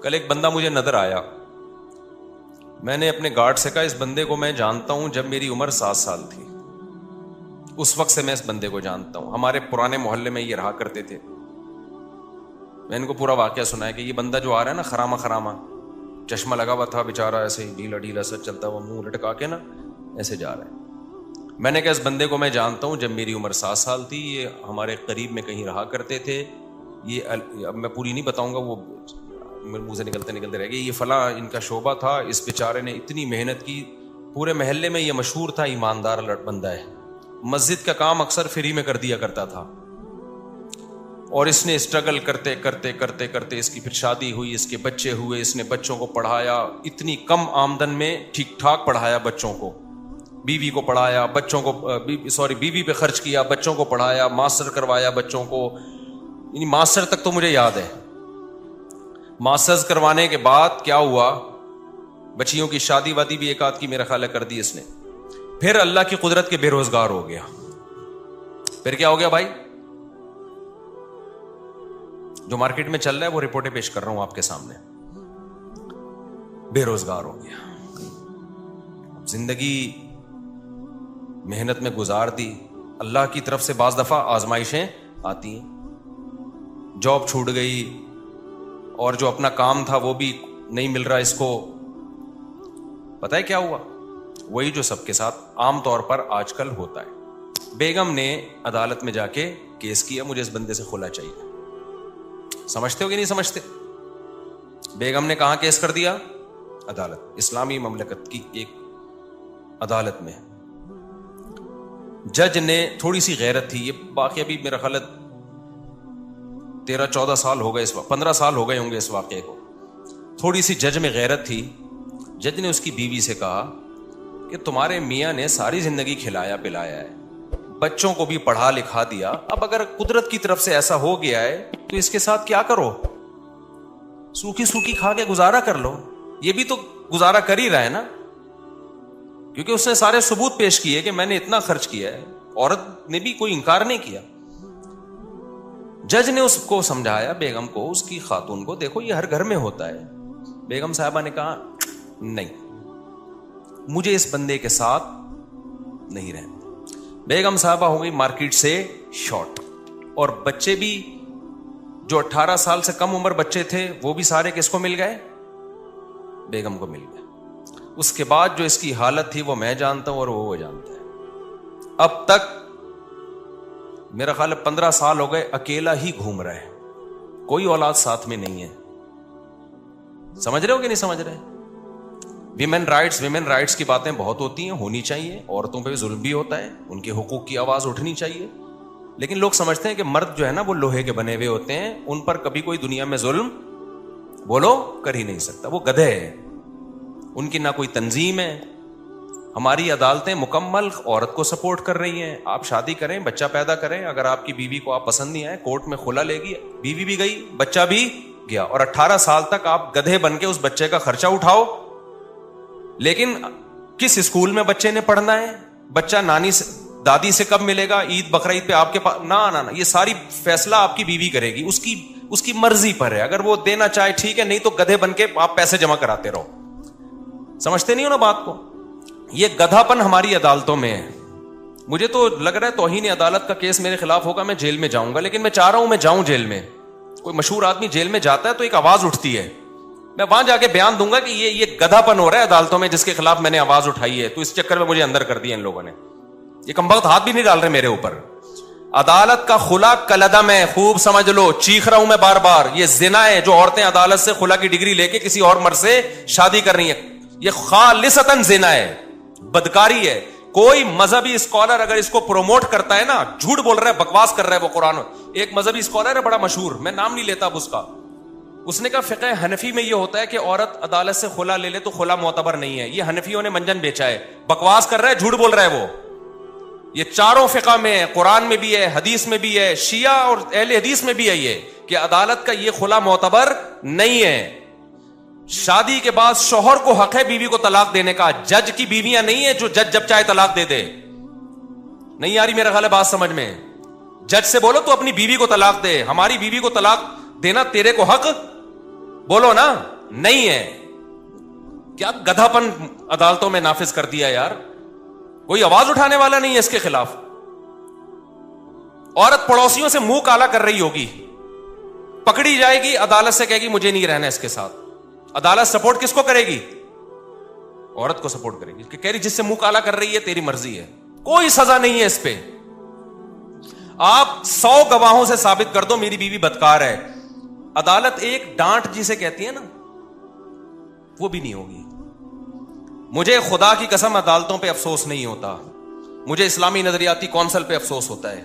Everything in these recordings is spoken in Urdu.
کل ایک بندہ مجھے نظر آیا, میں نے اپنے گارڈ سے کہا اس بندے کو میں جانتا ہوں جب میری عمر 7 سال تھی, اس وقت سے میں اس بندے کو جانتا ہوں, ہمارے پرانے محلے میں یہ رہا کرتے تھے. میں ان کو پورا واقعہ سنایا کہ یہ بندہ جو آ رہا ہے نا خراما خراما, چشمہ لگا ہوا تھا بیچارہ, ایسے ہی ڈھیلا ڈھیلا سا چلتا ہوا, منہ لٹکا کے نا ایسے جا رہا ہے. میں نے کہا اس بندے کو میں جانتا ہوں جب میری عمر 7 سال تھی, یہ ہمارے قریب میں کہیں رہا کرتے تھے, یہ اب میں پوری نہیں بتاؤں گا, وہ میرے منہ سے نکلتے نکلتے رہ گئے, یہ فلاں ان کا شعبہ تھا, اس بیچارے نے اتنی محنت کی, پورے محلے میں یہ مشہور تھا ایماندار بندہ ہے, مسجد کا کام اکثر فری میں کر دیا کرتا تھا, اور اس نے اسٹرگل کرتے کرتے کرتے کرتے اس کی پھر شادی ہوئی, اس کے بچے ہوئے, اس نے بچوں کو پڑھایا, اتنی کم آمدن میں ٹھیک ٹھاک پڑھایا بچوں کو, بیوی کو پڑھایا, بچوں کو بیوی پہ خرچ کیا, بچوں کو پڑھایا, ماسٹر کروایا بچوں کو, یعنی ماسٹر تک تو مجھے یاد ہے. ماسٹرز کروانے کے بعد کیا ہوا, بچیوں کی شادی وادی بھی ایک آدھ کی میرا خیال ہے کر دی اس نے, پھر اللہ کی قدرت کے بے روزگار ہو گیا. پھر کیا ہو گیا بھائی, جو مارکیٹ میں چل رہا ہے وہ رپورٹیں پیش کر رہا ہوں آپ کے سامنے, بے روزگار ہو گیا. زندگی محنت میں گزار دی, اللہ کی طرف سے بعض دفعہ آزمائشیں آتی ہیں, جاب چھوٹ گئی, اور جو اپنا کام تھا وہ بھی نہیں مل رہا اس کو. پتہ ہے کیا ہوا, وہی جو سب کے ساتھ عام طور پر آج کل ہوتا ہے. بیگم نے عدالت میں جا کے کیس کیا, مجھے اس بندے سے خلا چاہیے. سمجھتے ہو کہ نہیں سمجھتے؟ بیگم نے کہاں کیس کر دیا؟ عدالت, اسلامی مملکت کی ایک عدالت میں. جج نے تھوڑی سی غیرت تھی, یہ واقعہ بھی میرا خیال 13-14 سال ہو گئے, اس وقت 15 سال ہو گئے ہوں گے اس واقعے کو. تھوڑی سی جج میں غیرت تھی. جج نے اس کی بیوی سے کہا کہ تمہارے میاں نے ساری زندگی کھلایا پلایا ہے, بچوں کو بھی پڑھا لکھا دیا, اب اگر قدرت کی طرف سے ایسا ہو گیا ہے تو اس کے ساتھ کیا کرو, سوکھی سوکھی کھا کے گزارا کر لو. یہ بھی تو گزارا کر ہی رہا ہے نا, کیونکہ اس نے سارے ثبوت پیش کیے کہ میں نے اتنا خرچ کیا ہے. عورت نے بھی کوئی انکار نہیں کیا. جج نے اس کو سمجھایا, بیگم کو, اس کی خاتون کو, دیکھو یہ ہر گھر میں ہوتا ہے. بیگم صاحبہ نے کہا نہیں, مجھے اس بندے کے ساتھ نہیں رہنا. بیگم صاحبہ ہو گئی مارکیٹ سے شارٹ, اور بچے بھی جو 18 سال سے کم عمر بچے تھے وہ بھی سارے کس کو مل گئے؟ بیگم کو مل گئے. اس کے بعد جو اس کی حالت تھی وہ میں جانتا ہوں اور وہ جانتا ہے. اب تک میرا خیال 15 سال ہو گئے اکیلا ہی گھوم رہا ہے, کوئی اولاد ساتھ میں نہیں ہے. سمجھ رہے ہو کہ نہیں سمجھ رہے؟ ویمن رائٹس کی باتیں بہت ہوتی ہیں, ہونی چاہیے. عورتوں پہ ظلم بھی ہوتا ہے, ان کے حقوق کی آواز اٹھنی چاہیے. لیکن لوگ سمجھتے ہیں کہ مرد جو ہے نا وہ لوہے کے بنے ہوئے ہوتے ہیں, ان پر کبھی کوئی دنیا میں ظلم بولو کر ہی نہیں سکتا. وہ گدھے ہیں, ان کی نہ کوئی تنظیم ہے. ہماری عدالتیں مکمل عورت کو سپورٹ کر رہی ہیں. آپ شادی کریں, بچہ پیدا کریں, اگر آپ کی بیوی کو آپ پسند نہیں آئے, کورٹ میں خلا لے گی, بیوی بھی گئی, بچہ بھی گیا, اور 18 سال تک آپ گدھے بن کے اس بچے کا خرچہ اٹھاؤ. لیکن کس اسکول میں بچے نے پڑھنا ہے, بچہ نانی سے دادی سے کب ملے گا, عید بقرعید پہ آپ کے پاس, نہ, یہ ساری فیصلہ آپ کی بیوی کرے گی. اس کی مرضی پر ہے, اگر وہ دینا چاہے ٹھیک ہے, نہیں تو گدھے بن کے آپ پیسے جمع کراتے رہو. سمجھتے نہیں ہو نا بات کو؟ یہ گدھا پن ہماری عدالتوں میں ہے. مجھے تو لگ رہا ہے توہین عدالت کا کیس میرے خلاف ہوگا, میں جیل میں جاؤں گا, لیکن میں چاہ رہا ہوں میں جاؤں جیل میں. کوئی مشہور آدمی جیل میں جاتا ہے تو ایک آواز اٹھتی ہے, میں وہاں جا کے بیان دوں گا کہ یہ گدھا پن ہو رہا ہے عدالتوں میں جس کے خلاف میں نے آواز اٹھائی ہے, تو اس چکر میں مجھے اندر کر دیا ان لوگوں نے. یہ کمبخت ہاتھ بھی نہیں ڈال رہے میرے اوپر. عدالت کا خلا کلدم ہے, خوب سمجھ لو, چیخ رہا ہوں میں بار بار. یہ زنا ہے جو عورتیں عدالت سے خلا کی ڈگری لے کے کسی اور مرد سے شادی کر رہی ہیں, یہ خالصتاً زنا ہے, بدکاری ہے. کوئی مذہبی اسکالر اگر اس کو پروموٹ کرتا ہے نا, جھوٹ بول رہا ہے, بکواس کر رہا ہے وہ قرآن. ایک مذہبی اسکالر ہے بڑا مشہور, میں نام نہیں لیتا اب اس کا, اس نے کہا فقہ حنفی میں یہ ہوتا ہے کہ عورت عدالت سے خلا لے لے تو خلا معتبر نہیں ہے. یہ حنفیوں نے منجن بیچا ہے, بکواس کر رہا ہے, جھوٹ بول رہا ہے وہ. یہ چاروں فقہ میں ہے, قرآن میں بھی ہے, حدیث میں بھی ہے, شیعہ اور اہل حدیث میں بھی ہے یہ, کہ عدالت کا یہ خلا معتبر نہیں ہے. شادی کے بعد شوہر کو حق ہے بیوی کو طلاق دینے کا, جج کی بیویاں نہیں ہے جو جج جب چاہے طلاق دے دے. نہیں آ رہی میرا خیال ہے بات سمجھ میں؟ جج سے بولو تو اپنی بیوی کو طلاق دے, ہماری بیوی کو طلاق دینا تیرے کو حق بولو نا, نہیں ہے. کیا گدھا پن عدالتوں میں نافذ کر دیا یار, کوئی آواز اٹھانے والا نہیں ہے اس کے خلاف. عورت پڑوسیوں سے منہ کالا کر رہی ہوگی, پکڑی جائے گی, عدالت سے کہے گی مجھے نہیں رہنا اس کے ساتھ. عدالت سپورٹ کس کو کرے گی؟ عورت کو سپورٹ کرے گی, کہ کہہ رہی جس سے منہ کالا کر رہی ہے تیری مرضی ہے, کوئی سزا نہیں ہے اس پہ. آپ 100 گواہوں سے ثابت کر دو میری بیوی بدکار ہے, عدالت ایک ڈانٹ جسے کہتی ہے نا وہ بھی نہیں ہوگی. مجھے خدا کی قسم عدالتوں پہ افسوس نہیں ہوتا, مجھے اسلامی نظریاتی کونسل پہ افسوس ہوتا ہے,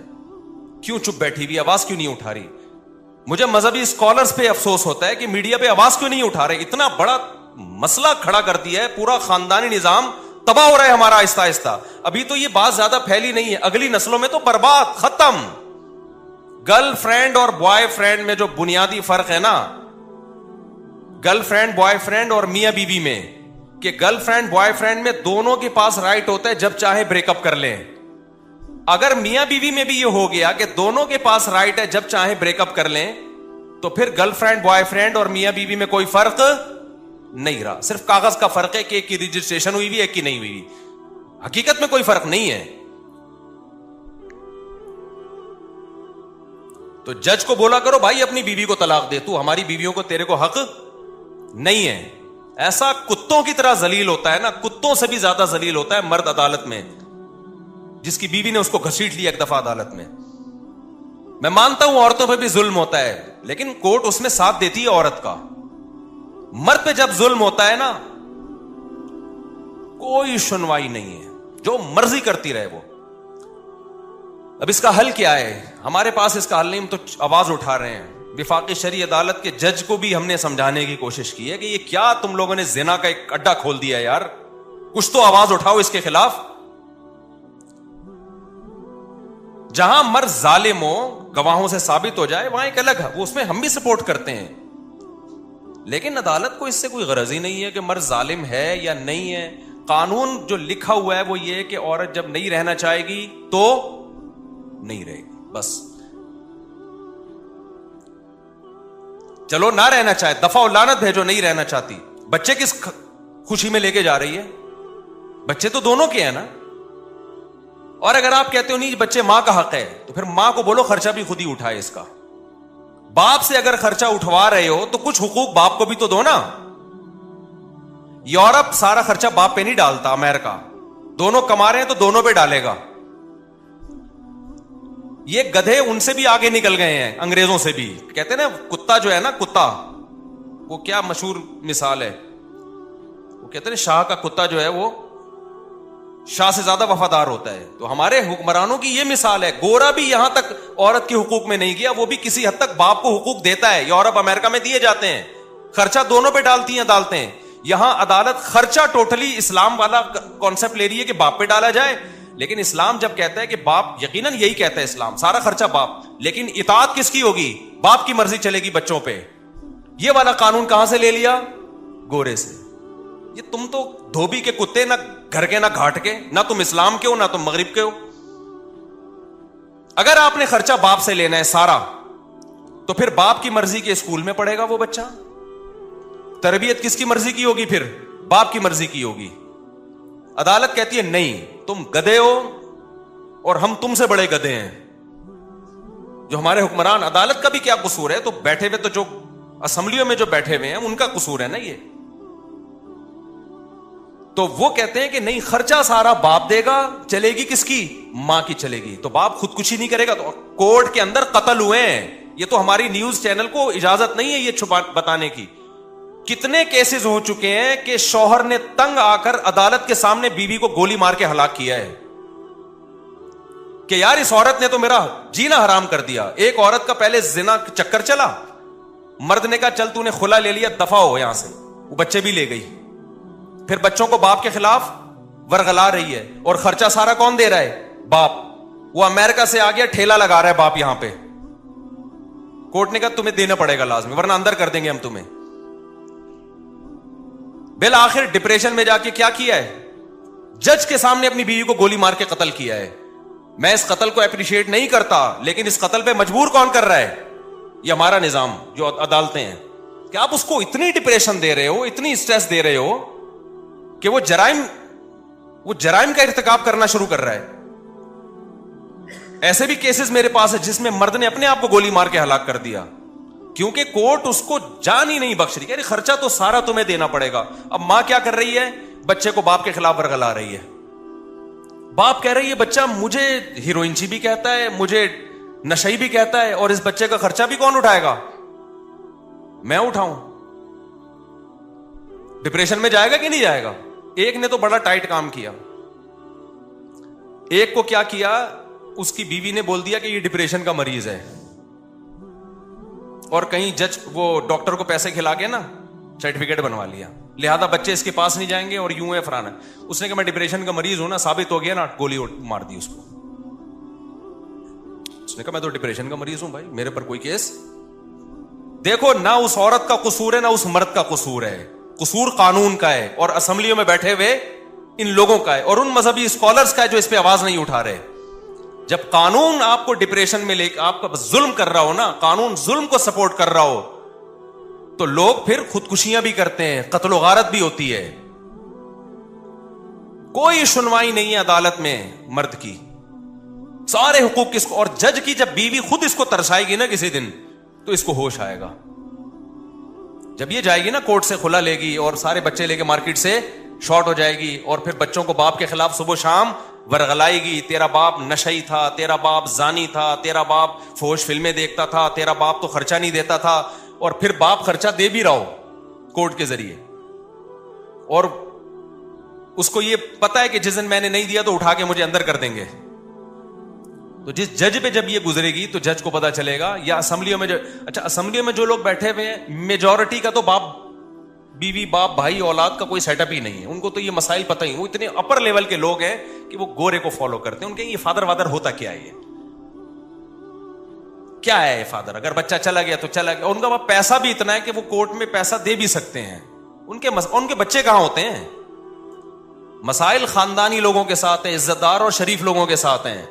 کیوں چپ بیٹھی ہوئی, آواز کیوں نہیں اٹھا رہی. مجھے مذہبی اسکالرز پہ افسوس ہوتا ہے کہ میڈیا پہ آواز کیوں نہیں اٹھا رہے. اتنا بڑا مسئلہ کھڑا کر دیا ہے, پورا خاندانی نظام تباہ ہو رہا ہے ہمارا آہستہ آہستہ. ابھی تو یہ بات زیادہ پھیلی نہیں ہے, اگلی نسلوں میں تو برباد, ختم. گرل فرینڈ اور بوائے فرینڈ میں جو بنیادی فرق ہے نا, گرل فرینڈ بوائے فرینڈ اور میاں بیوی میں, کہ گرل فرینڈ بوائے فرینڈ میں دونوں کے پاس رائٹ ہوتا ہے جب چاہے بریک اپ کر لیں. اگر میاں بیوی میں بھی یہ ہو گیا کہ دونوں کے پاس رائٹ ہے جب چاہے بریک اپ کر لیں, تو پھر گرل فرینڈ بوائے فرینڈ اور میاں بیوی میں کوئی فرق نہیں رہا. صرف کاغذ کا فرق ہے کہ ایک کی رجسٹریشن ہوئی ہوئی, ایک کی نہیں ہوئی. حقیقت میں کوئی فرق نہیں ہے. تو جج کو بولا کرو بھائی اپنی بیوی کو طلاق دے, تو ہماری بیویوں کو تیرے کو حق نہیں ہے. ایسا کتوں کی طرح ذلیل ہوتا ہے نا, کتوں سے بھی زیادہ ذلیل ہوتا ہے مرد عدالت میں, جس کی بیوی نے اس کو گھسیٹ لیا ایک دفعہ عدالت میں. میں مانتا ہوں عورتوں پہ بھی ظلم ہوتا ہے, لیکن کورٹ اس میں ساتھ دیتی ہے عورت کا. مرد پہ جب ظلم ہوتا ہے نا, کوئی سنوائی نہیں ہے, جو مرضی کرتی رہے وہ. اب اس کا حل کیا ہے؟ ہمارے پاس اس کا حل نہیں, ہم تو آواز اٹھا رہے ہیں. وفاقی شرعی عدالت کے جج کو بھی ہم نے سمجھانے کی کوشش کی ہے کہ یہ کیا تم لوگوں نے زنا کا ایک اڈا کھول دیا یار, کچھ تو آواز اٹھاؤ اس کے خلاف. جہاں مرد ظالم ہو, گواہوں سے ثابت ہو جائے, وہاں ایک الگ ہے, وہ اس میں ہم بھی سپورٹ کرتے ہیں. لیکن عدالت کو اس سے کوئی غرض ہی نہیں ہے کہ مرد ظالم ہے یا نہیں ہے. قانون جو لکھا ہوا ہے وہ یہ کہ عورت جب نہیں رہنا چاہے گی تو نہیں رہے گی, بس. چلو نہ رہنا چاہے, دفعہ و لعنت بھیجو, نہیں رہنا چاہتی. بچے کس خوشی میں لے کے جا رہی ہے؟ بچے تو دونوں کے ہیں نا. اور اگر آپ کہتے ہو نہیں بچے ماں کا حق ہے, تو پھر ماں کو بولو خرچہ بھی خود ہی اٹھائے اس کا. باپ سے اگر خرچہ اٹھوا رہے ہو تو کچھ حقوق باپ کو بھی تو دو نا. یورپ سارا خرچہ باپ پہ نہیں ڈالتا, امریکہ دونوں کما رہے ہیں تو دونوں پہ ڈالے گا. یہ گدھے ان سے بھی آگے نکل گئے ہیں, انگریزوں سے بھی. کہتے ہیں نا کتا جو ہے نا, کتا, وہ کیا مشہور مثال ہے, وہ کہتے ہیں شاہ کا کتا جو ہے وہ شاہ سے زیادہ وفادار ہوتا ہے. تو ہمارے حکمرانوں کی یہ مثال ہے. گورا بھی یہاں تک عورت کے حقوق میں نہیں گیا, وہ بھی کسی حد تک باپ کو حقوق دیتا ہے. یورپ امریکہ میں دیے جاتے ہیں, خرچہ دونوں پہ ڈالتی ہیں عدالتیں. یہاں عدالت خرچہ ٹوٹلی اسلام والا کانسیپٹ لے رہی ہے کہ باپ پہ ڈالا جائے. لیکن اسلام جب کہتا ہے کہ باپ, یقیناً یہی کہتا ہے اسلام, سارا خرچہ باپ, لیکن اطاعت کس کی ہوگی؟ باپ کی مرضی چلے گی بچوں پہ. یہ والا قانون کہاں سے لے لیا؟ گورے سے. یہ تم تو دھوبی کے کتے, نہ گھر کے نہ گھاٹ کے, نہ تم اسلام کے ہو نہ تم مغرب کے ہو. اگر آپ نے خرچہ باپ سے لینا ہے سارا, تو پھر باپ کی مرضی کے اسکول میں پڑھے گا وہ بچہ. تربیت کس کی مرضی کی ہوگی؟ پھر باپ کی مرضی کی ہوگی. عدالت کہتی ہے نہیں, تم گدھے ہو اور ہم تم سے بڑے گدھے ہیں. جو ہمارے حکمران, عدالت کا بھی کیا قصور ہے؟ تو بیٹھے ہوئے, تو جو اسمبلیوں میں جو بیٹھے ہوئے ہیں ان کا قصور ہے نا یہ. تو وہ کہتے ہیں کہ نہیں, خرچہ سارا باپ دے گا, چلے گی کس کی؟ ماں کی چلے گی. تو باپ خودکشی نہیں کرے گا. تو کورٹ کے اندر قتل ہوئے ہیں. یہ تو ہماری نیوز چینل کو اجازت نہیں ہے یہ چھپا بتانے کی. کتنے کیسز ہو چکے ہیں کہ شوہر نے تنگ آ کر عدالت کے سامنے بیوی کو گولی مار کے ہلاک کیا ہے کہ یار اس عورت نے تو میرا جینا حرام کر دیا. ایک عورت کا پہلے زنا چکر چلا, مرد نے کہا چل تو نے خلا لے لیا, دفع ہو یہاں سے, وہ بچے بھی لے گئی. پھر بچوں کو باپ کے خلاف ورغلا رہی ہے, اور خرچہ سارا کون دے رہا ہے؟ باپ. وہ امریکہ سے آ گیا, ٹھیلا لگا رہا ہے باپ یہاں پہ. کورٹ نے کہا تمہیں دینا پڑے گا لازمی, ورنہ اندر کر دیں گے ہم تمہیں. بالآخر ڈپریشن میں جا کے کیا کیا ہے؟ جج کے سامنے اپنی بیوی کو گولی مار کے قتل کیا ہے. میں اس قتل کو اپریشیٹ نہیں کرتا, لیکن اس قتل پہ مجبور کون کر رہا ہے؟ یہ ہمارا نظام جو عدالتیں ہیں, کہ آپ اس کو اتنی ڈپریشن دے رہے ہو, اتنی اسٹریس دے رہے ہو کہ وہ جرائم کا ارتکاب کرنا شروع کر رہا ہے. ایسے بھی کیسز میرے پاس ہے جس میں مرد نے اپنے آپ کو گولی مار کے ہلاک کر دیا کیونکہ کورٹ اس کو جان ہی نہیں بخش رہی. خرچہ تو سارا تمہیں دینا پڑے گا. اب ماں کیا کر رہی ہے؟ بچے کو باپ کے خلاف ورگلا رہی ہے. باپ کہہ رہی ہے بچہ مجھے ہیروئنچی بھی کہتا ہے, مجھے نشئی بھی کہتا ہے, اور اس بچے کا خرچہ بھی کون اٹھائے گا؟ میں اٹھاؤں. ڈپریشن میں جائے گا کہ نہیں جائے گا؟ ایک نے تو بڑا ٹائٹ کام کیا. ایک کو کیا کیا, اس کی بیوی نے بول دیا کہ یہ ڈپریشن کا مریض ہے, اور کہیں جج وہ ڈاکٹر کو پیسے کھلا کے نا سرٹیفکیٹ بنوا لیا, لہذا بچے اس کے پاس نہیں جائیں گے اور یوں ہے فرانا. اس نے کہا میں ڈپریشن کا مریض ہوں نا, ثابت ہو گیا نا, گولی مار دی اس کو. اس نے کہا میں تو ڈپریشن کا مریض ہوں بھائی, میرے پر کوئی کیس. دیکھو نہ اس عورت کا قصور ہے نہ اس مرد کا قصور ہے, قصور قانون کا ہے اور اسمبلیوں میں بیٹھے ہوئے ان لوگوں کا ہے اور ان مذہبی اسکالرز کا ہے جو اس پہ آواز نہیں اٹھا رہے. جب قانون آپ کو ڈپریشن میں لے کے آپ کا ظلم کر رہا ہو نا, قانون ظلم کو سپورٹ کر رہا ہو, تو لوگ پھر خودکشیاں بھی کرتے ہیں, قتل و غارت بھی ہوتی ہے. کوئی سنوائی نہیں ہے عدالت میں مرد کی, سارے حقوق کس کو. اور جج کی جب بیوی خود اس کو ترسائے گی نا کسی دن, تو اس کو ہوش آئے گا. جب یہ جائے گی نا کورٹ سے کھلا لے گی اور سارے بچے لے کے مارکیٹ سے شارٹ ہو جائے گی, اور پھر بچوں کو باپ کے خلاف صبح شام ورغلائے گی, تیرا باپ نشئی تھا, تیرا باپ زانی تھا, تیرا باپ فحش فلمیں دیکھتا تھا, تیرا باپ تو خرچہ نہیں دیتا تھا, اور پھر باپ خرچہ دے بھی رہا ہو کورٹ کے ذریعے, اور اس کو یہ پتا ہے کہ جس دن میں نے نہیں دیا تو اٹھا کے مجھے اندر کر دیں گے. تو جس جج پہ جب یہ گزرے گی تو جج کو پتا چلے گا. یا اسمبلیوں میں اچھا اسمبلیوں میں جو لوگ بیٹھے ہوئے ہیں, میجورٹی کا تو باپ بیوی باپ بھائی اولاد کا کوئی سیٹ اپ ہی نہیں ہے. ان کو تو یہ مسائل پتہ ہی, وہ اتنے اپر لیول کے لوگ ہیں کہ وہ گورے کو فالو کرتے ہیں. ان کے یہ فادر وادر ہوتا کیا ہے, کیا ہے فادر؟ اگر بچہ چلا گیا تو چلا گیا. ان کا پیسہ بھی اتنا ہے کہ وہ کورٹ میں پیسہ دے بھی سکتے ہیں. ان کے بچے کہاں ہوتے ہیں؟ مسائل خاندانی لوگوں کے ساتھ ہیں, عزت دار اور شریف لوگوں کے ساتھ ہیں,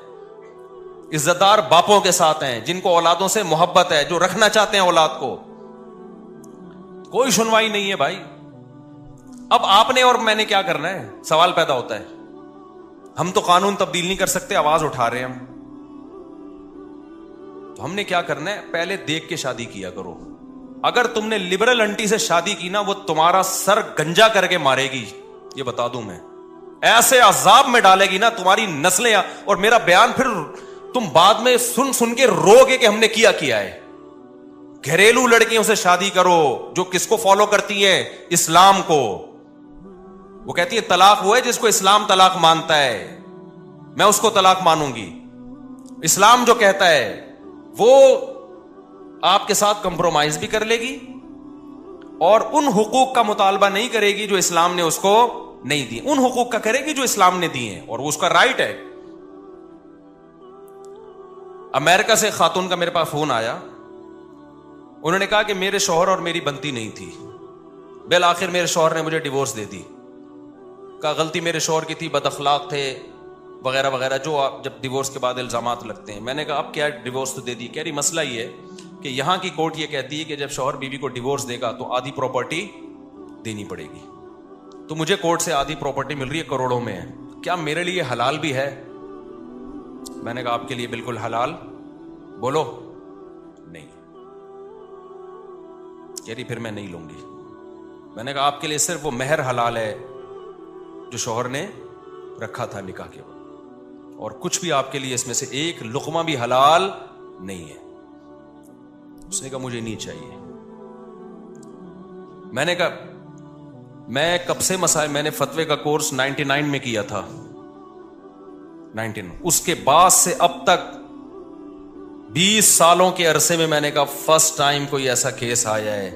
عزت دار باپوں کے ساتھ ہیں جن کو اولادوں سے محبت ہے, جو رکھنا چاہتے ہیں اولاد کو. کوئی سنوائی نہیں ہے بھائی. اب آپ نے اور میں نے کیا کرنا ہے؟ سوال پیدا ہوتا ہے. ہم تو قانون تبدیل نہیں کر سکتے, آواز اٹھا رہے ہیں ہم, تو ہم نے کیا کرنا ہے؟ پہلے دیکھ کے شادی کیا کرو. اگر تم نے لبرل انٹی سے شادی کی نا, وہ تمہارا سر گنجا کر کے مارے گی, یہ بتا دوں میں. ایسے عذاب میں ڈالے گی نا تمہاری نسلیں, اور میرا بیان پھر تم بعد میں سن سن کے رو گے کہ ہم نے کیا ہے. گھریلو لڑکیوں سے شادی کرو جو کس کو فالو کرتی ہیں؟ اسلام کو. وہ کہتی ہے طلاق وہ ہے جس کو اسلام طلاق مانتا ہے, میں اس کو طلاق مانوں گی. اسلام جو کہتا ہے وہ آپ کے ساتھ کمپرومائز بھی کر لے گی اور ان حقوق کا مطالبہ نہیں کرے گی جو اسلام نے اس کو نہیں دی, ان حقوق کا کرے گی جو اسلام نے دی ہیں, اور وہ اس کا رائٹ ہے. امریکہ سے خاتون کا میرے پاس فون آیا, انہوں نے کہا کہ میرے شوہر اور میری بنتی نہیں تھی, بالآخر میرے شوہر نے مجھے ڈیورس دے دی. کہا غلطی میرے شوہر کی تھی, بد اخلاق تھے وغیرہ وغیرہ, جو آپ جب ڈیورس کے بعد الزامات لگتے ہیں. میں نے کہا اب کیا ڈیورس تو دے دی. کہہ رہی مسئلہ یہ ہے کہ یہاں کی کورٹ یہ کہتی ہے کہ جب شوہر بیوی کو ڈیورس دے گا تو آدھی پراپرٹی دینی پڑے گی. تو مجھے کورٹ سے آدھی پراپرٹی مل رہی ہے, کروڑوں میں ہے. کیا میرے لیے حلال بھی ہے؟ میں نے کہا آپ کے لیے بالکل حلال. بولو نہیں. کہہ رہی پھر میں نہیں لوں گی. میں نے کہا آپ کے لیے صرف وہ مہر حلال ہے جو شوہر نے رکھا تھا نکاح کے وقت, اور کچھ بھی آپ کے لیے اس میں سے ایک لقمہ بھی حلال نہیں ہے. اس نے کہا مجھے نہیں چاہیے. میں نے کہا میں کب سے مسائل, میں نے فتوے کا کورس 99 میں کیا تھا, 19. اس کے بعد سے اب تک 20 سالوں کے عرصے میں نے کہا فرسٹ ٹائم کوئی ایسا کیس آیا ہے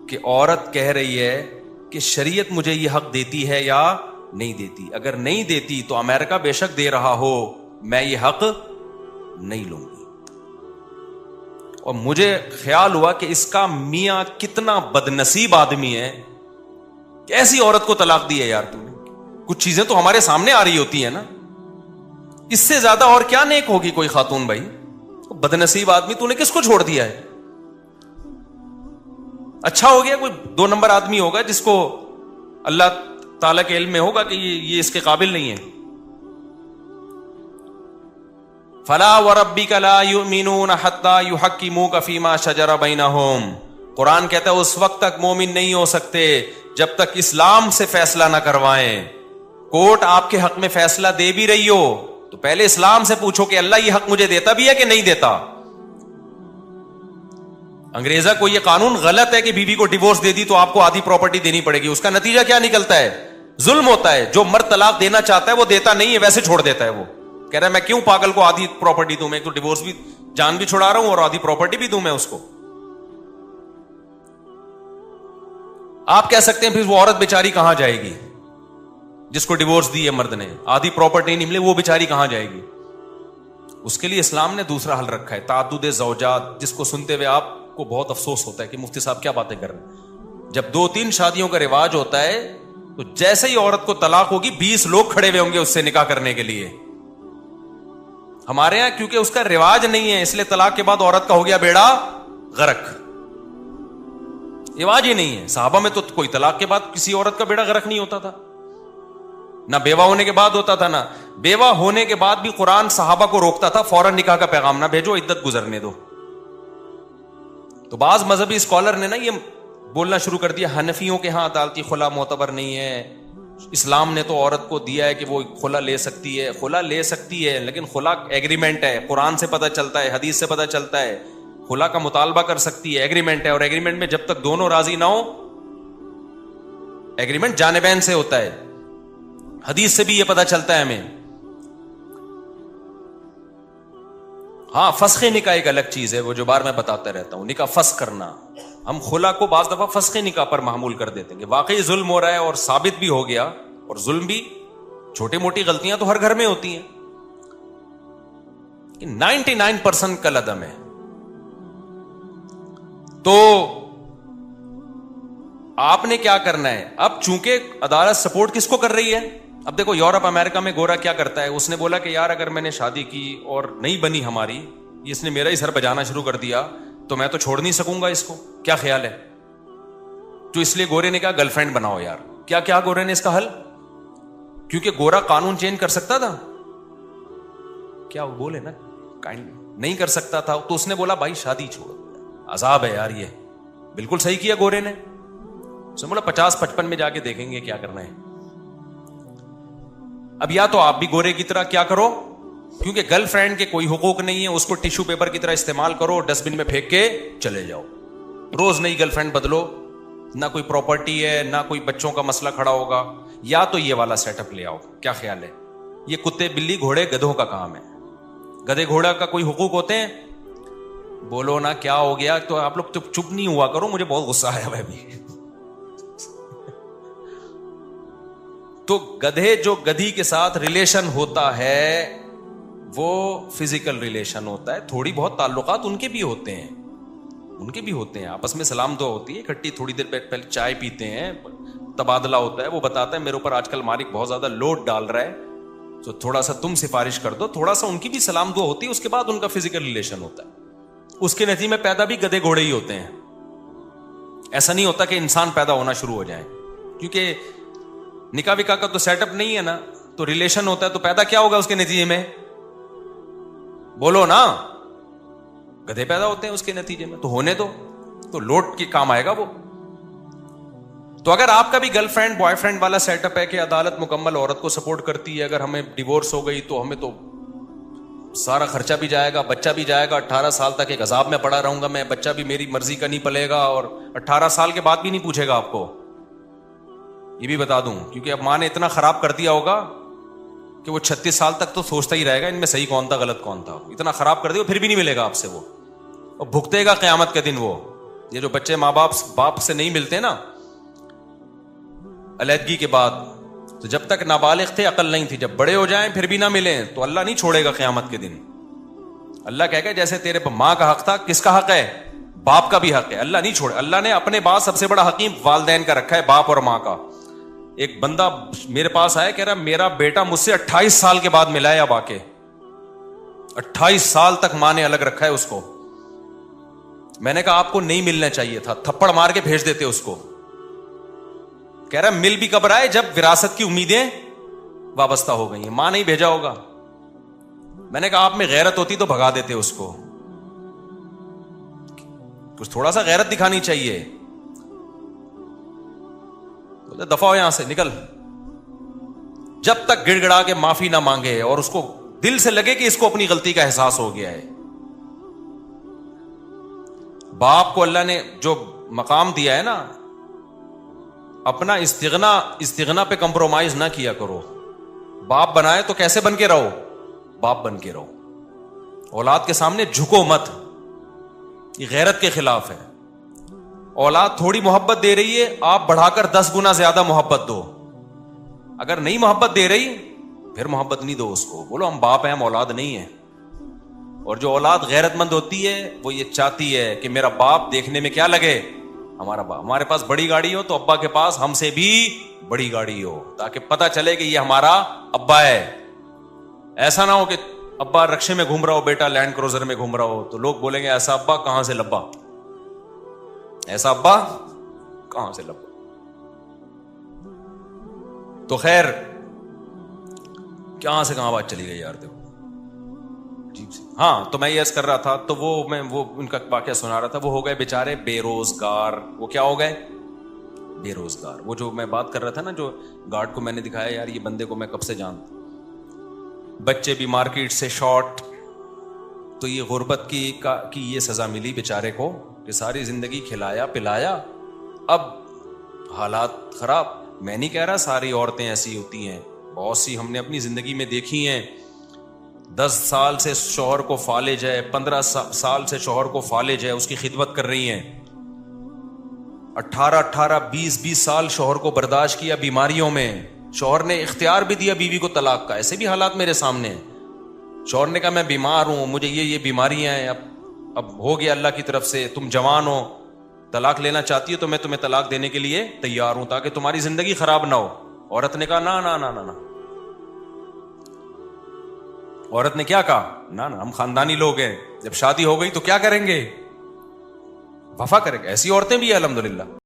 کہ عورت کہہ رہی ہے کہ شریعت مجھے یہ حق دیتی ہے یا نہیں دیتی. اگر نہیں دیتی تو امریکہ بے شک دے رہا ہو, میں یہ حق نہیں لوں گی. اور مجھے خیال ہوا کہ اس کا میاں کتنا بدنصیب آدمی ہے, ایسی عورت کو طلاق دی ہے یار تم نے. کچھ چیزیں تو ہمارے سامنے آ رہی ہوتی ہیں نا, اس سے زیادہ اور کیا نیک ہوگی کوئی خاتون بھائی. بدنصیب آدمی, تو نے کس کو چھوڑ دیا ہے؟ اچھا ہو گیا کوئی 2 نمبر آدمی ہوگا جس کو اللہ تعالیٰ کے علم میں ہوگا کہ یہ اس کے قابل نہیں ہے. فلا وربک لا یؤمنون حتی یحکموک فیما شجر بینہم. قرآن کہتا ہے اس وقت تک مومن نہیں ہو سکتے جب تک اسلام سے فیصلہ نہ کروائیں. کورٹ آپ کے حق میں فیصلہ دے بھی رہی ہو تو پہلے اسلام سے پوچھو کہ اللہ یہ حق مجھے دیتا بھی ہے کہ نہیں دیتا. انگریزا کو یہ قانون غلط ہے کہ بیوی کو ڈیورس دے دی تو آپ کو آدھی پراپرٹی دینی پڑے گی. اس کا نتیجہ کیا نکلتا ہے؟ ظلم ہوتا ہے. جو مرد طلاق دینا چاہتا ہے وہ دیتا نہیں ہے, ویسے چھوڑ دیتا ہے. وہ کہہ رہا ہے میں کیوں پاگل کو آدھی پراپرٹی دوں, میں تو ڈیورس بھی جان بھی چھڑا رہا ہوں اور آدھی پراپرٹی بھی دوں میں اس کو. آپ کہہ سکتے ہیں پھر وہ عورت بیچاری کہاں جائے گی جس کو ڈیورس دی ہے مرد نے, آدھی پراپرٹی نہیں ملے, وہ بیچاری کہاں جائے گی؟ اس کے لیے اسلام نے دوسرا حل رکھا ہے, تعدد زوجات, جس کو سنتے ہوئے آپ کو بہت افسوس ہوتا ہے کہ مفتی صاحب کیا باتیں کر رہے ہیں. جب 2-3 شادیوں کا رواج ہوتا ہے تو جیسے ہی عورت کو طلاق ہوگی 20 لوگ کھڑے ہوئے ہوں گے اس سے نکاح کرنے کے لیے. ہمارے یہاں کیونکہ اس کا رواج نہیں ہے اس لیے طلاق کے بعد عورت کا ہو گیا بیڑا غرق. رواج ہی نہیں ہے. صحابہ میں تو کوئی طلاق کے بعد کسی عورت کا بیڑا غرق نہیں ہوتا تھا, نہ بیوہ ہونے کے بعد ہوتا تھا, نہ بیوہ ہونے کے بعد بھی قرآن صحابہ کو روکتا تھا فوراً نکاح کا پیغام نہ بھیجو, عدت گزرنے دو. تو بعض مذہبی اسکالر نے نا یہ بولنا شروع کر دیا حنفیوں کے ہاں عدالتی خلا معتبر نہیں ہے, اسلام نے تو عورت کو دیا ہے کہ وہ خلا لے سکتی ہے. خلا لے سکتی ہے لیکن خلا ایگریمنٹ ہے, قرآن سے پتہ چلتا ہے, حدیث سے پتہ چلتا ہے. خلا کا مطالبہ کر سکتی ہے, ایگریمنٹ ہے, اور ایگریمنٹ میں جب تک دونوں راضی نہ ہو, ایگریمنٹ جانبین سے ہوتا ہے. حدیث سے بھی یہ پتہ چلتا ہے ہمیں. ہاں فسخ نکاح ایک الگ چیز ہے, وہ جو بار میں بتاتا رہتا ہوں, نکاح فسخ کرنا. ہم خلا کو بعض دفعہ فسخ نکاح پر محمول کر دیتے ہیں کہ واقعی ظلم ہو رہا ہے اور ثابت بھی ہو گیا, اور ظلم بھی, چھوٹی موٹی غلطیاں تو ہر گھر میں ہوتی ہیں, 99% کل عدم ہے. تو آپ نے کیا کرنا ہے اب, چونکہ عدالت سپورٹ کس کو کر رہی ہے. اب دیکھو یورپ امریکہ میں گورا کیا کرتا ہے, اس نے بولا کہ یار اگر میں نے شادی کی اور نہیں بنی ہماری, اس نے میرا ہی سر بجانا شروع کر دیا تو میں تو چھوڑ نہیں سکوں گا اس کو. کیا خیال ہے؟ تو اس لیے گورے نے کہا گرل فرینڈ بناؤ یار. کیا کیا گورے نے اس کا حل, کیونکہ گورا قانون چینج کر سکتا تھا, کیا وہ بولے نا نہیں کر سکتا تھا, تو اس نے بولا بھائی شادی چھوڑ, عذاب ہے یار یہ. بالکل صحیح کیا گورے نے. اس نے بولا 50-55 میں جا کے دیکھیں گے کیا کرنا ہے. اب یا تو آپ بھی گورے کی طرح کیا کرو, کیونکہ گرل فرینڈ کے کوئی حقوق نہیں ہے, اس کو ٹیشو پیپر کی طرح استعمال کرو, ڈسٹ بن میں پھینک کے چلے جاؤ. روز نئی گرل فرینڈ بدلو, نہ کوئی پراپرٹی ہے نہ کوئی بچوں کا مسئلہ کھڑا ہوگا. یا تو یہ والا سیٹ اپ لے آؤ. کیا خیال ہے؟ یہ کتے بلی گھوڑے گدھوں کا کام ہے. گدھے گھوڑا کا کوئی حقوق ہوتے ہیں؟ بولو نا کیا ہو گیا. تو آپ لوگ چپ نہیں ہوا کرو, مجھے بہت غصہ آیا ہے ابھی. تو گدھے جو گدھی کے ساتھ ریلیشن ہوتا ہے وہ فزیکل ریلیشن ہوتا ہے, تھوڑی بہت تعلقات ان کے بھی ہوتے ہیں, ان کے بھی ہوتے ہیں, آپس میں سلام دعا ہوتی ہے, اکٹھی تھوڑی دیر پہلے چائے پیتے ہیں, تبادلہ ہوتا ہے. وہ بتاتا ہے میرے اوپر آج کل مالک بہت زیادہ لوڈ ڈال رہا ہے تو تھوڑا سا تم سفارش کر دو, تھوڑا سا ان کی بھی سلام دعا ہوتی ہے. اس کے بعد ان کا فزیکل ریلیشن ہوتا ہے. اس کے نتیجے میں پیدا بھی گدھے گھوڑے ہی ہوتے ہیں. ایسا نہیں ہوتا کہ انسان پیدا ہونا شروع ہو جائے, کیونکہ نکاح وکاح کا تو سیٹ اپ نہیں ہے نا, تو ریلیشن ہوتا ہے. تو پیدا کیا ہوگا اس کے نتیجے میں؟ بولو نا, گدھے پیدا ہوتے ہیں اس کے نتیجے میں. تو ہونے دو, تو لوٹ کے کام آئے گا وہ. تو اگر آپ کا بھی گرل فرینڈ بوائے فرینڈ والا سیٹ اپ ہے کہ عدالت مکمل عورت کو سپورٹ کرتی ہے, اگر ہمیں ڈیورس ہو گئی تو ہمیں تو سارا خرچہ بھی جائے گا, بچہ بھی جائے گا, 18 سال تک ایک عذاب میں پڑا رہوں گا میں, بچہ بھی میری مرضی کا نہیں پلے گا, اور 18 سال کے بعد بھی نہیں پوچھے گا آپ کو. یہ بھی بتا دوں, کیونکہ اب ماں نے اتنا خراب کر دیا ہوگا کہ وہ 36 سال تک تو سوچتا ہی رہے گا ان میں صحیح کون تھا غلط کون تھا. اتنا خراب کر دیا پھر بھی نہیں ملے گا آپ سے وہ, اور بھگتے گا قیامت کے دن وہ. یہ جو بچے ماں باپ سے نہیں ملتے نا علیحدگی کے بعد, تو جب تک نابالغ تھے عقل نہیں تھی, جب بڑے ہو جائیں پھر بھی نہ ملیں تو اللہ نہیں چھوڑے گا قیامت کے دن. اللہ کہے گا جیسے تیرے ماں کا حق تھا, کس کا حق ہے؟ باپ کا بھی حق ہے. اللہ نہیں چھوڑے. اللہ نے اپنے بعد سب سے بڑا حکیم والدین کا رکھا ہے, باپ اور ماں کا. ایک بندہ میرے پاس آیا, کہہ رہا میرا بیٹا مجھ سے 28 سال کے بعد ملا ہے, اب آ کے 28 سال تک ماں نے الگ رکھا ہے اس کو. میں نے کہا آپ کو نہیں ملنا چاہیے تھا, تھپڑ مار کے بھیج دیتے اس کو. کہہ رہا مل بھی کب رہا ہے جب وراثت کی امیدیں وابستہ ہو گئی ہیں, ماں نہیں بھیجا ہوگا. میں نے کہا آپ میں غیرت ہوتی تو بھگا دیتے اس کو, کچھ تھوڑا سا غیرت دکھانی چاہیے. دفع ہو یہاں سے, نکل. جب تک گڑ گڑا کے معافی نہ مانگے اور اس کو دل سے لگے کہ اس کو اپنی غلطی کا احساس ہو گیا ہے. باپ کو اللہ نے جو مقام دیا ہے نا, اپنا استغنا پہ کمپرومائز نہ کیا کرو. باپ بنائے تو کیسے بن کے رہو, باپ بن کے رہو. اولاد کے سامنے جھکو مت, یہ غیرت کے خلاف ہے. اولاد تھوڑی محبت دے رہی ہے, آپ بڑھا کر 10 گنا زیادہ محبت دو. اگر نہیں محبت دے رہی پھر محبت نہیں دو اس کو, بولو ہم باپ ہیں, ہم اولاد نہیں ہیں. اور جو اولاد غیرت مند ہوتی ہے وہ یہ چاہتی ہے کہ میرا باپ دیکھنے میں کیا لگے, ہمارا باپ. ہمارے پاس بڑی گاڑی ہو تو ابا کے پاس ہم سے بھی بڑی گاڑی ہو, تاکہ پتا چلے کہ یہ ہمارا ابا ہے. ایسا نہ ہو کہ ابا رکشے میں گھوم رہا ہو, بیٹا لینڈ کروزر میں گھوم رہا ہو, تو لوگ بولیں گے ایسا ابا کہاں سے لبا, ایسا ابا کہاں سے لبا. تو خیر کہاں سے کہاں بات چلی گئی یار, دیکھو. ہاں تو میں یہ عرض کر رہا تھا, تو وہ ان کا واقعہ سنا رہا تھا. وہ ہو گئے بیچارے بے روزگار. وہ کیا ہو گئے, بے روزگار. وہ جو میں بات کر رہا تھا نا, جو گارڈ کو میں نے دکھایا, یار یہ بندے کو میں کب سے جانتا. بچے بھی مارکیٹ سے شارٹ. تو یہ غربت کی یہ سزا ملی بیچارے کو کہ ساری زندگی کھلایا پلایا, اب حالات خراب. میں نہیں کہہ رہا ساری عورتیں ایسی ہوتی ہیں, بہت سی ہم نے اپنی زندگی میں دیکھی ہیں. 10 سال سے شوہر کو فالج ہے, 15 سال سے شوہر کو فالج ہے, اس کی خدمت کر رہی ہیں. 18 20 سال شوہر کو برداشت کیا بیماریوں میں. شوہر نے اختیار بھی دیا بیوی کو طلاق کا. ایسے بھی حالات میرے سامنے ہیں. شوہر نے کہا میں بیمار ہوں, مجھے یہ بیماریاں ہیں, اب ہو گیا اللہ کی طرف سے, تم جوان ہو, طلاق لینا چاہتی ہو تو میں تمہیں طلاق دینے کے لیے تیار ہوں تاکہ تمہاری زندگی خراب نہ ہو. عورت نے کہا نا نا نا نا نا. عورت نے کیا کہا, نا نا, ہم خاندانی لوگ ہیں, جب شادی ہو گئی تو کیا کریں گے, وفا کریں گے. ایسی عورتیں بھی ہیں الحمدللہ.